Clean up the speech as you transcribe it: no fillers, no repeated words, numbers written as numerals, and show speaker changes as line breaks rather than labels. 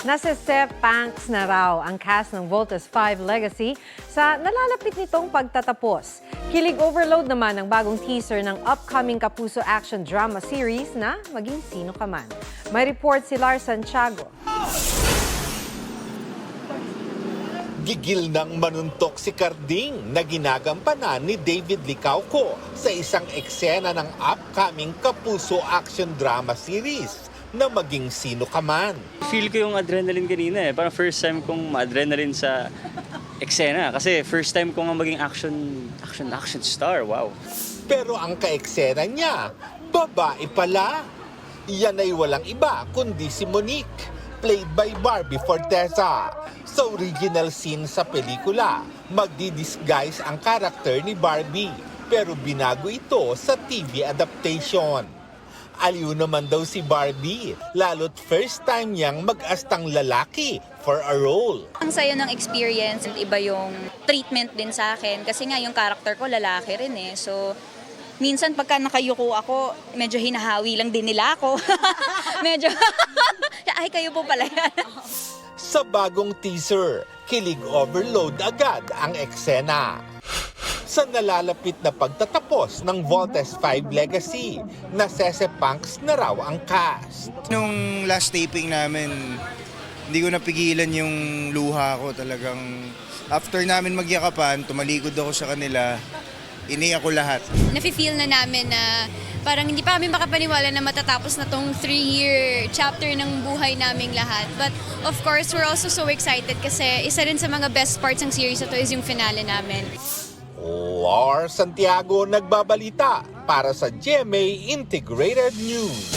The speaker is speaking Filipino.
Nasesepangs na raw ang cast ng Voltes 5 Legacy sa nalalapit nitong pagtatapos. Kilig overload naman ang bagong teaser ng upcoming Kapuso action drama series na Maging Sino Ka Man. May report si Lars Santiago.
Gigil ng manuntok si Carding na ginagampanan ni David Licauco sa isang eksena ng upcoming Kapuso action drama series na Maging Sino Ka Man.
Feel ko yung adrenaline kanina eh. Parang first time kong ma-adrenaline sa eksena. Kasi first time ko nga maging action star. Wow.
Pero ang kaeksena niya, babae pala. Yan ay walang iba kundi si Monique, played by Barbie Forteza. Sa original scene sa pelikula, magdi-disguise ang karakter ni Barbie. Pero binago ito sa TV adaptation. Aliw naman daw si Barbie, lalo't first time niyang mag-astang lalaki for a role.
Ang saya ng experience, iba yung treatment din sa akin kasi nga yung character ko lalaki rin eh. So minsan pagka nakayuko ako, medyo hinahawi lang din nila ako. Medyo, ay kayo po pala yan.
Sa bagong teaser, kilig overload agad ang eksena. Sa nalalapit na pagtatapos ng Voltes 5 Legacy, nasesepangs na raw ang cast.
Nung last taping namin, hindi ko napigilan yung luha ko talagang. After namin magyakapan, tumalikod ako sa kanila, iniyak ko lahat.
Nafe-feel na namin na parang hindi pa kami makapaniwala na matatapos na tong 3-year chapter ng buhay naming lahat. But of course, we're also so excited kasi isa rin sa mga best parts ng series ito is yung finale namin.
Lars Santiago nagbabalita para sa GMA Integrated News.